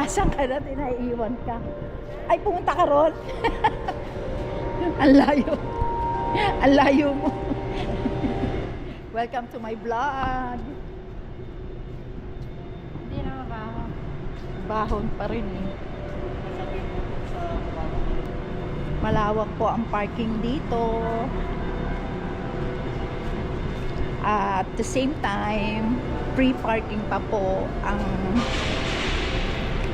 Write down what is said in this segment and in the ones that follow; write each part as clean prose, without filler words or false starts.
Asan ka na? Tinaiiwan ka. Ay, pumunta ka ron. Ang layo. Ang layo mo. Welcome to my vlog. Hindi na mabaho. Bahon pa rin eh. Malawak po ang parking dito. At the same time, free parking pa po ang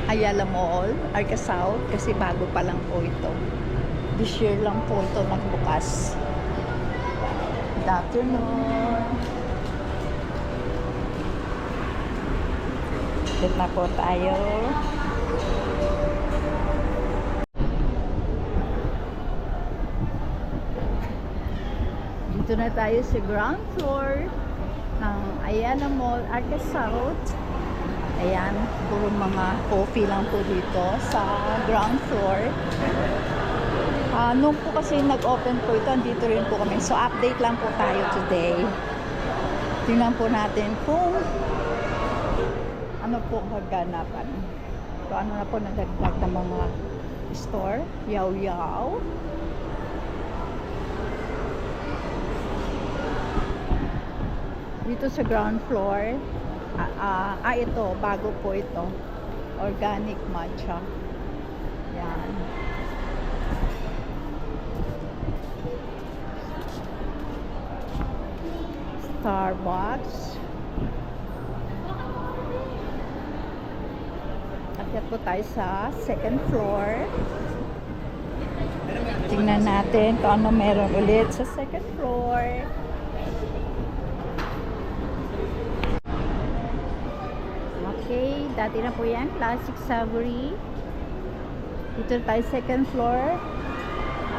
Ayala Mall, Arca South, kasi bago pa lang po ito. This year lang po ito nagbukas. Good afternoon. Dito na po tayo. Dito na tayo sa ground floor ng Ayala Mall, Arca South. Ayan, puro mga coffee lang po dito sa ground floor. Nung po kasi nag-open po ito, andito rin po kami. So, update lang po tayo today. Tingnan po natin kung ano po kaganapan. So, ano na po nadagdag ng mga store. Yaw-yaw. Dito sa ground floor, ito, bago po ito. Organic matcha. Yan. Starbucks. Akyat po tayo sa second floor. Tingnan natin kung ano meron ulit sa second floor. Okay, dati na po yan. Classic Savory. Dito tayo second floor.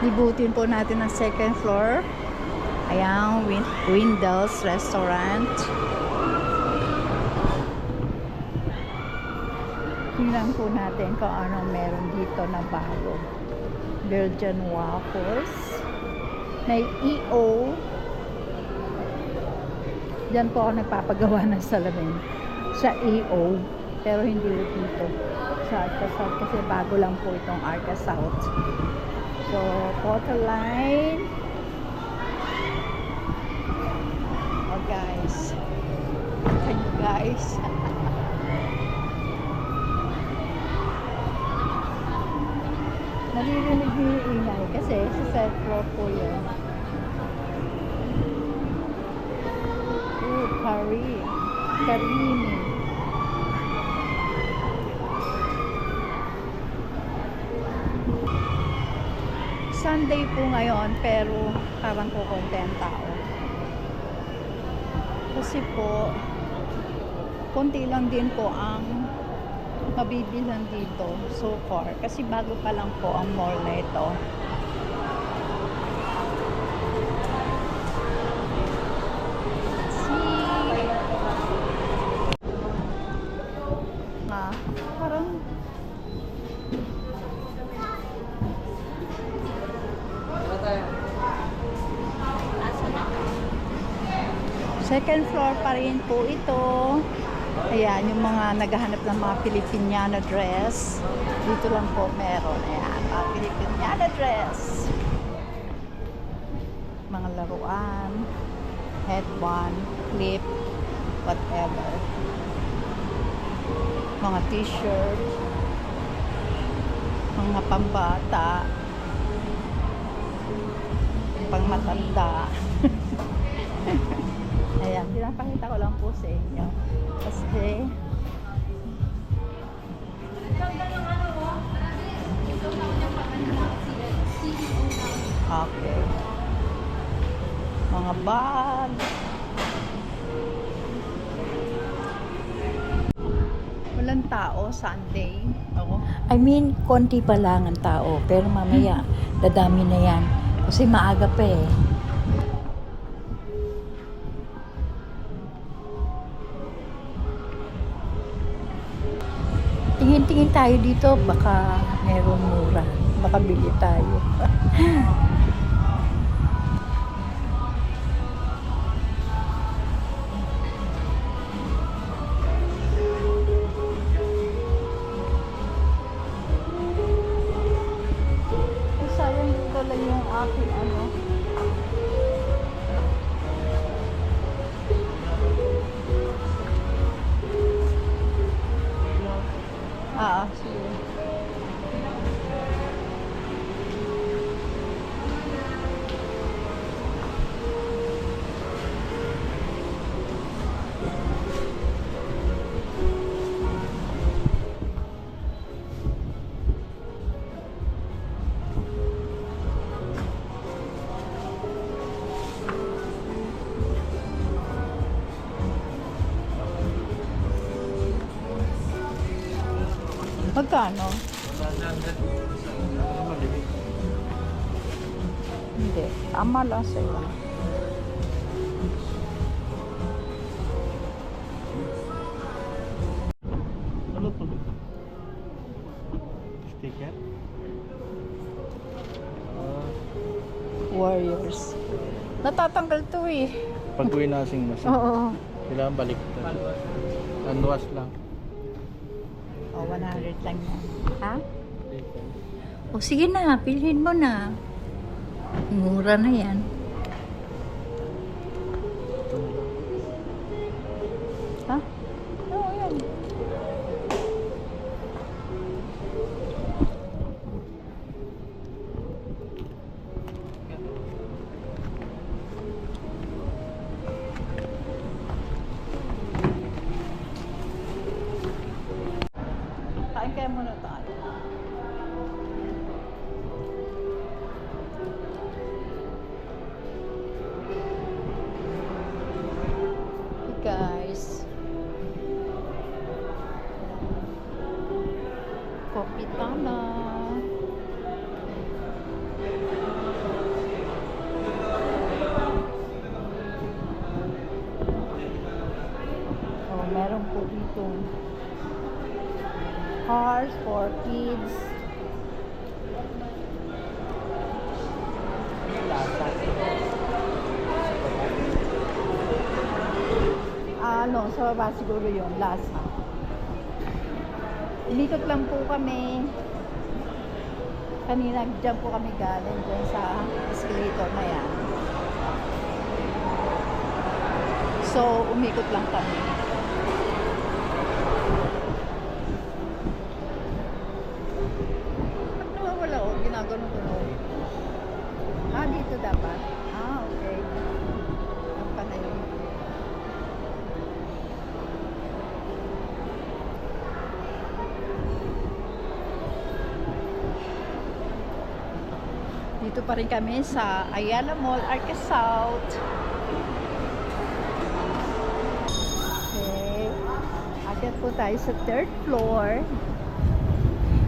Libutin po natin ang second floor. Ayan, Windell's Restaurant. Tingnan po natin kung anong meron dito na bago. Belgian waffles. May EO. Diyan po ako nagpapagawa ng salamin. Sa EO. Pero hindi dito. Sa Arca South kasi bago lang po itong Arca South. So, photo line. Oh guys. Guys. Naririnig niyo yung ingay kasi sa third floor po yun. Ooh, Karini. Sunday po ngayon pero parang kukunti ang tao. Kasi po konti lang din po ang mabibilan dito so far kasi bago pa lang po ang mall na ito. Parang second floor pa rin po ito. Ayan, yung mga naghahanap ng mga Filipiniana dress. Dito lang po meron. Ayan, mga Filipiniana dress. Mga laruan, headband, clip, whatever. Mga t-shirt, mga pambata, pangmatanda. Ayan, pinapakita ko lang po sa inyo. Kasi okay. Mga bag. Walang tao Sunday. Oo. I mean, konti pa lang ang tao. Pero mamaya, dadami na yan. Kasi maaga pa eh. Tingin-tingin tayo dito. Baka meron mura. Baka bili tayo. Sige. Magkano? Hindi. Tama lang sa'yo. Ano to? Sticker? Warriors. Natatanggal to eh. Pag uwi nasing masin, Oo. kailangan balik. Unwash lang. O, 100 lang yan. Ha? O sige na, pilhin mo na. Mura na yan. Ito na lang. Ha? Oo, yan. Kain kaya muna tayo. Hey guys. Kopitana. Oh, meron po dito cars for kids. Ano, sa baba siguro yun, lasa. Umikot lang po kami. Kanina dyan po kami galing dyan sa escalator na yan. So, umikot lang kami. Ba't nawawala o? Ginagano ko no? Dito dapat? Okay. Ang pala yun. Dito pa rin kami sa Ayala Mall, Arca South. Okay. Akyat po tayo sa 3rd floor.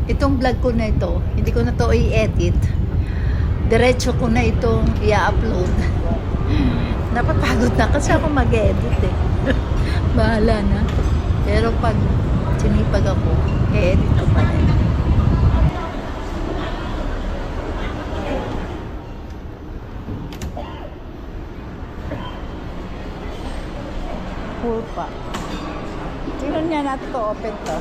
Itong vlog ko na ito, hindi ko na to i-edit. Diretso ko na itong i-upload. Napapagod na kasi ako mag-edit eh. Bahala na. Pero pag sinipag ako, i-edit ko pa rin. Full pa. Tingnan niya natin ko open to.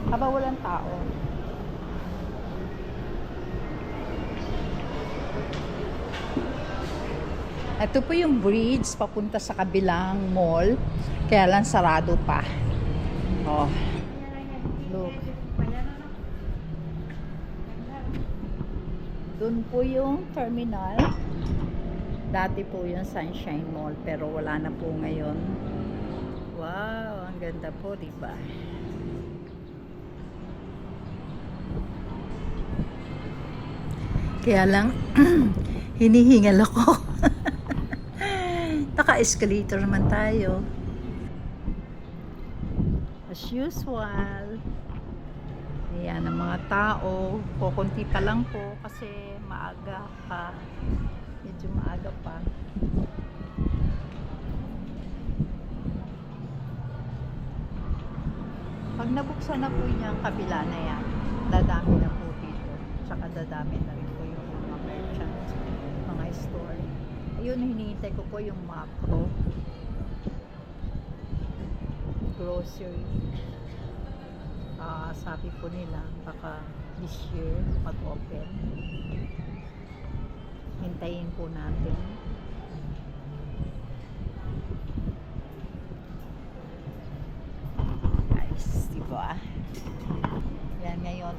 Haba walang tao. Ito po yung bridge papunta sa kabilang mall. Kaya lang sarado pa. Oh. Look. Doon po yung terminal. Dati po yung Sunshine Mall pero wala na po ngayon. Wow, ang ganda po, di ba? Kaya lang hinihingal ako. Naka-escalator naman tayo. As usual. Ayan ang mga tao. Kukunti pa lang po kasi maaga pa. Medyo maaga pa. Pag nabuksan na po niya ang kabila na yan, dadami na po dito. Tsaka dadami na rin po yung mga merchant, mga store. Ayun, hinihintay ko po yung Macro. Grocery. Sabi po nila, baka this year mag-open. Hintayin po natin. ah. Yan ngayon.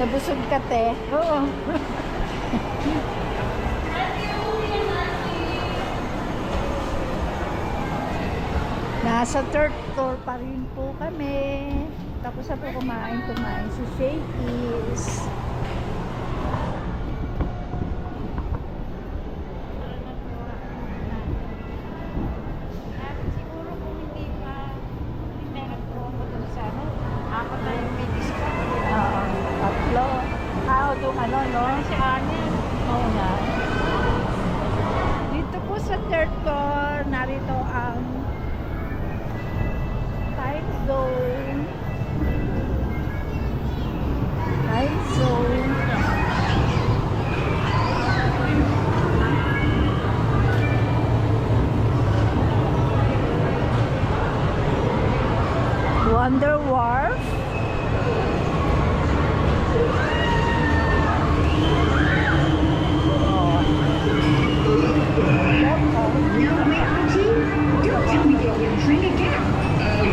Nabusog ka, te. Oo. Nasa third floor pa rin po kami. Tapos na po kumain si Shakey's. Siguro kung hindi pa, hindi nag-promo dun sa ano, apat na yung may discount. Oo, tatlo. Doon ano, no? Si Ani. Oo nga. Dito po sa third floor, narito ang time zone. Time zone. Wonder Wharf. Don't tell me you're going to drink again.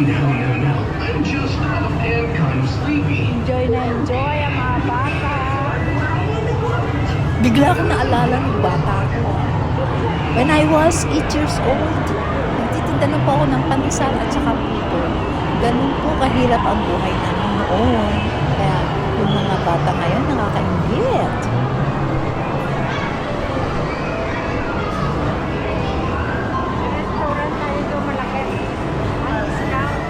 No. I'm just off and kind of sleepy. Enjoy na enjoy ang mga bata. Bigla akong naalala ng bata ko. When I was 8 years old, nagtitinda na po ako ng pandesal at saka puto. Ganun po kahirap ang buhay namin noon. Kaya yung mga bata ngayon nakakaingit. Restaurant tayo doon malaki. Ang discount.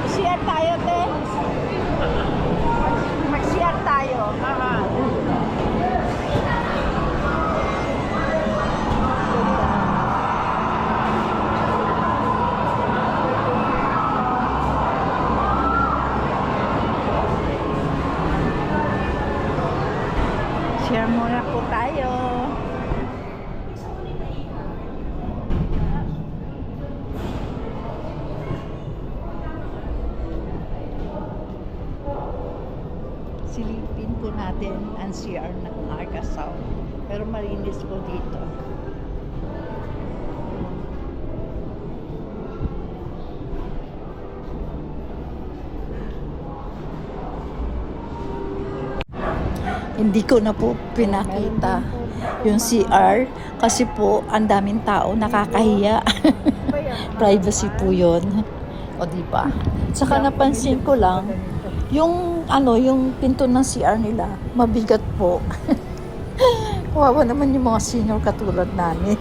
Mag-share tayo, te. Mag-share tayo. Share muna po tayo. Silipin po natin ang CR ng Arca South. Pero malinis po dito. Hindi ko na po pinakita yung CR kasi po ang daming tao nakakahiya. Privacy po yun. O diba? Saka napansin ko lang yung yung pinto ng CR nila mabigat po. Kawawa naman yung mga senior katulad namin.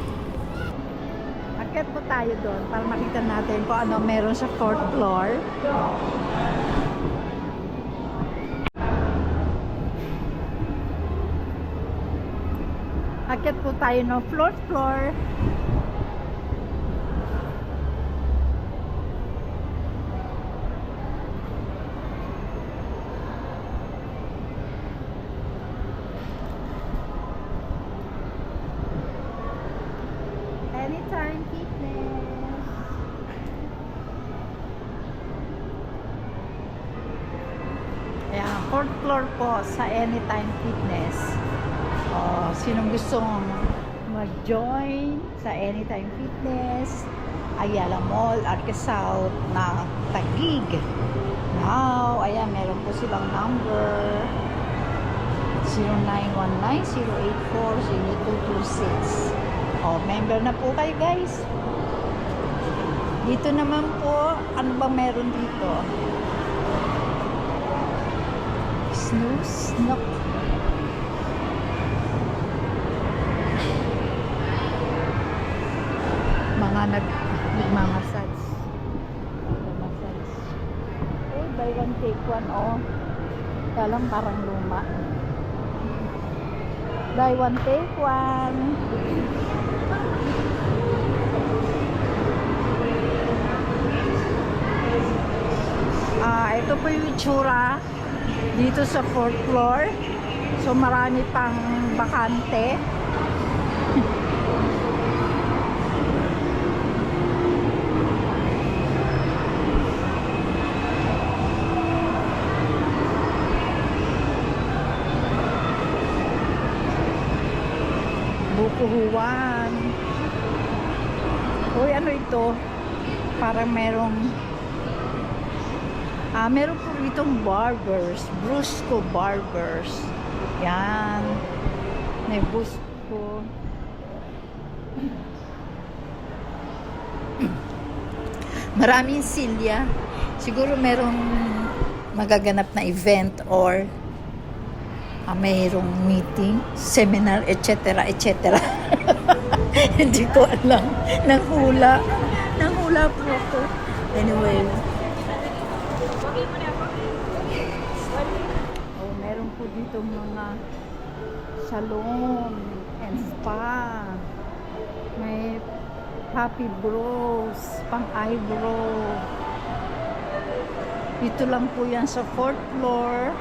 Akyat po tayo doon para makita natin kung ano meron sa fourth floor. Aakyat po tayo ng floor. Anytime Fitness. Ayan, fourth floor po sa Anytime Fitness. Sinong gustong mag-join sa Anytime Fitness, Ayala Mall, Arca South na Taguig. Now, ayan, meron po silang number 0919-084-0226. Member na po kayo, guys. Dito naman po, ano ba meron dito? Snooze? Nope. Mga nagmamassage. Buy one take one, Kaya lang parang luma. Buy one take one. Ito po yung itsura dito sa 4th floor. So marami pang bakante. Bukuhuan. Uy, ano ito? Parang meron po itong barbers. Brusco Barbers. Yan. May Brusco. Maraming silya. Siguro merong magaganap na event or mayroong meeting, seminar, etc. etc. Hindi ko alam. Nanghula po ako. Anyway. Meron po dito mga salon and spa. May happy brows, pang eyebrow. Dito lang po yan sa 4th floor.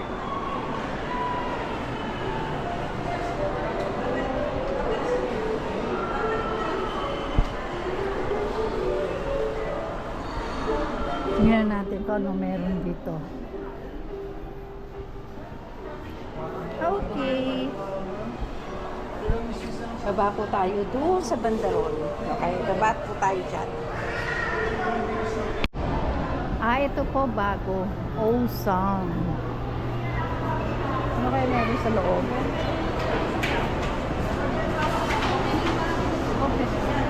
Tingnan natin kung ano meron dito. Okay. Baba po tayo doon sa bandaron. Okay, baba po tayo dyan. Ito po bago. Awesome. Ano kaya meron sa loob?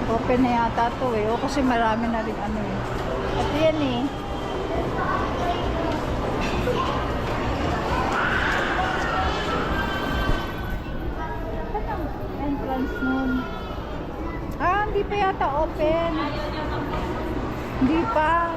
Open na yata to kasi marami na rin ano eh. At yan eh. Anong entrance nun? Hindi pa yata open. Hindi pa.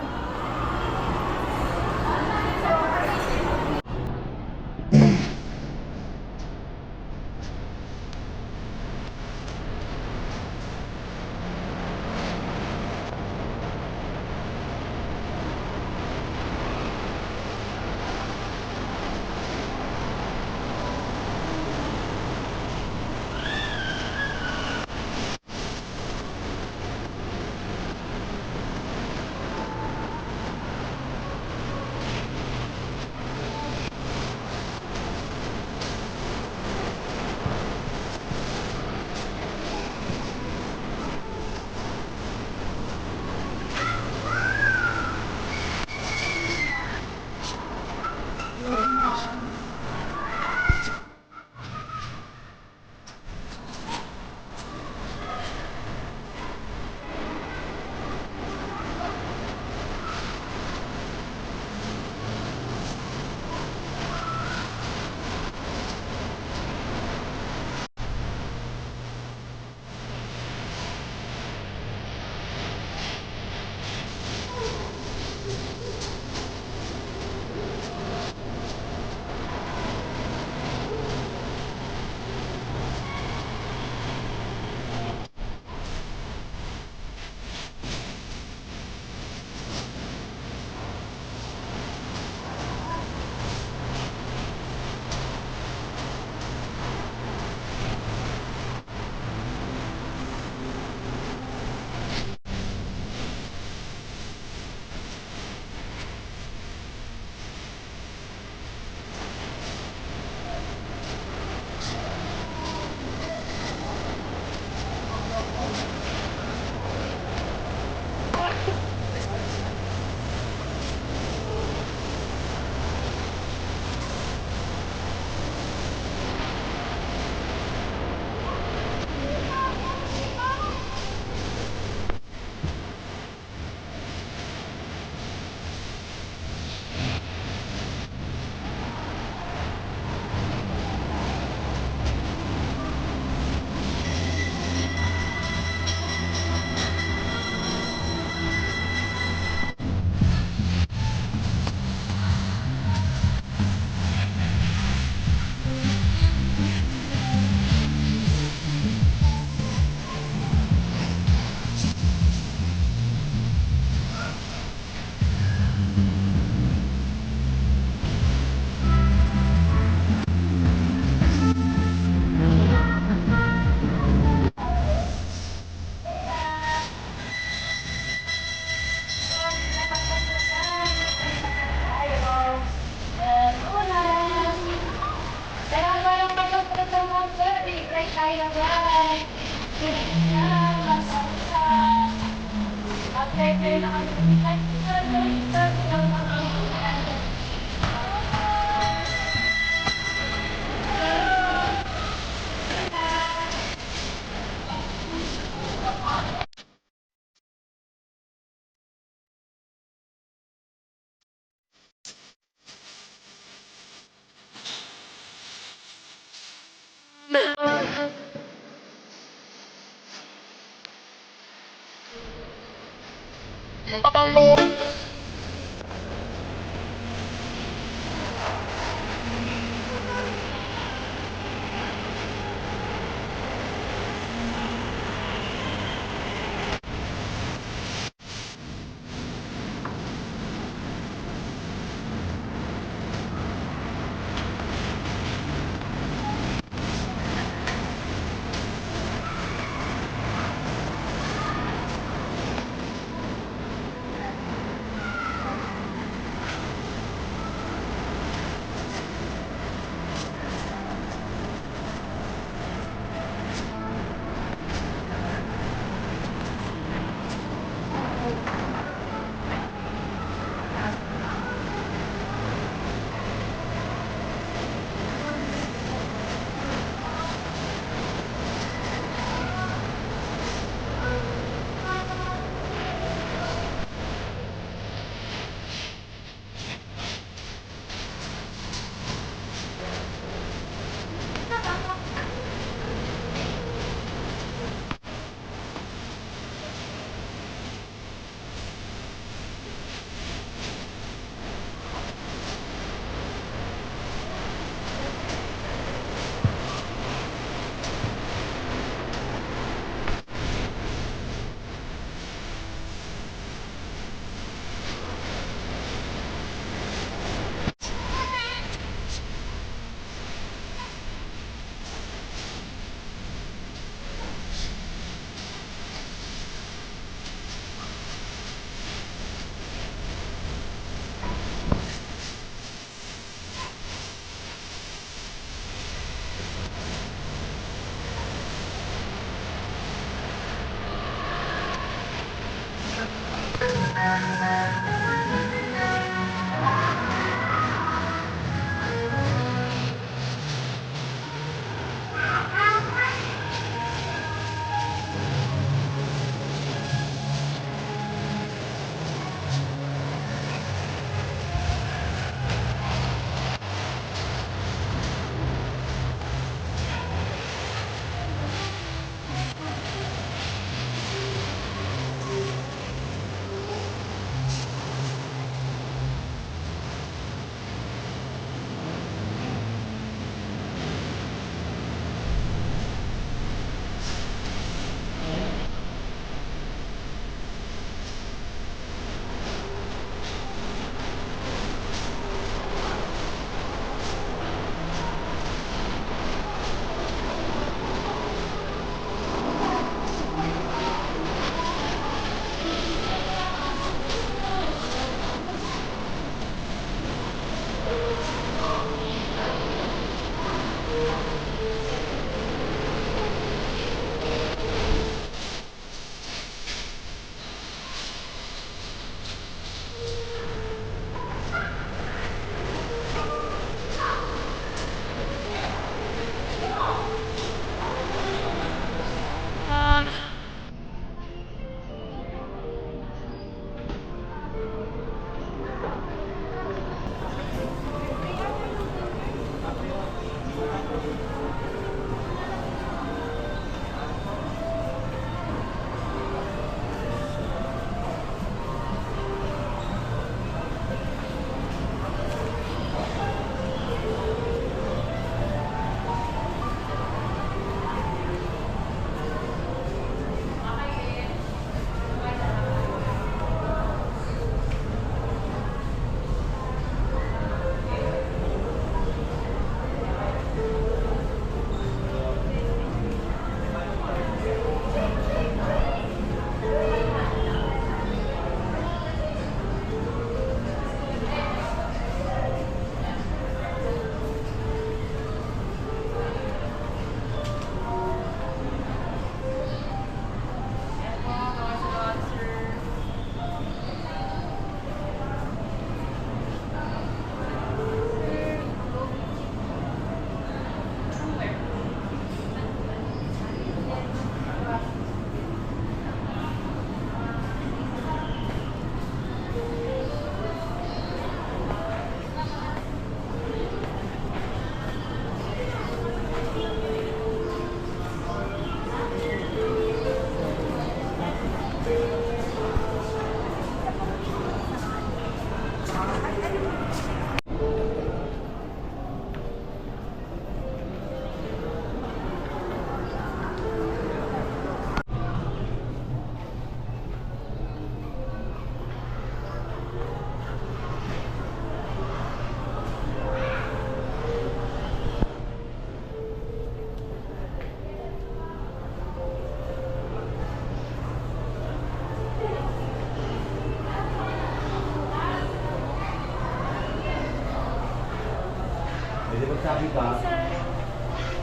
Pwede magsabi ka.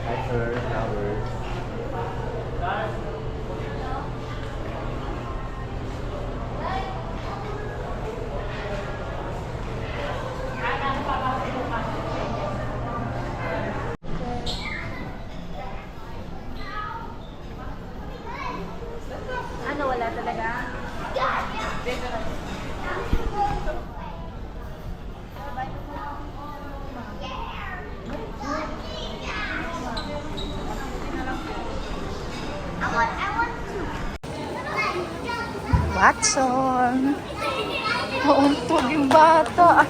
Hi sir, flowers. Ano, wala talaga? Watson. Nauntog yung bata.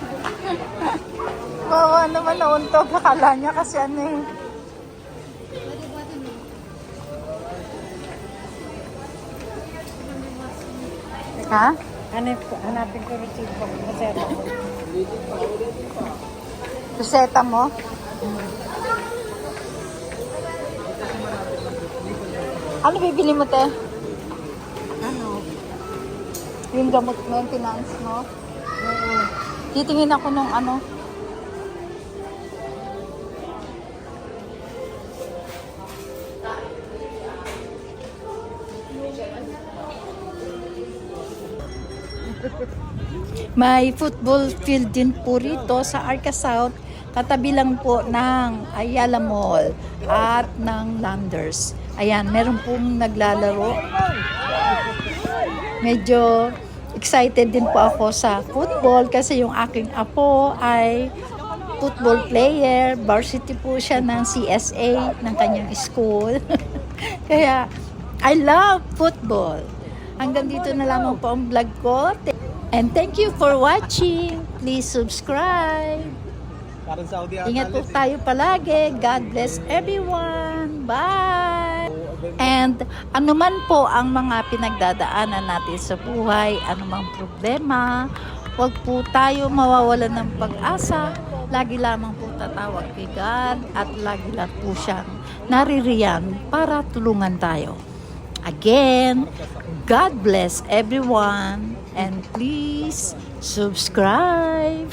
Bawa naman nauntog. Akala niya kasi ano eh. Ha? Hanapin ko receipt ko. Masaya ko. Reseta mo? Ano bibili mo, te? Ano? Yung gamot maintenance mo? Titingin ako nung ano. May football field din po rito sa Arca South. Katabi lang po ng Ayala Mall at ng Landers. Ayan, meron pong naglalaro. Medyo excited din po ako sa football kasi yung aking apo ay football player. Varsity po siya ng CSA ng kanyang school. Kaya, I love football. Hanggang dito na lamang po ang vlog ko. And thank you for watching. Please subscribe. Parang Saudi Ingat po tayo palagi. God bless everyone. Bye! And anuman po ang mga pinagdadaanan natin sa buhay, anumang problema, huwag po tayo mawawalan ng pag-asa. Lagi lamang po tatawag kay God at lagi lang po siyang naririyan para tulungan tayo. Again, God bless everyone and please subscribe.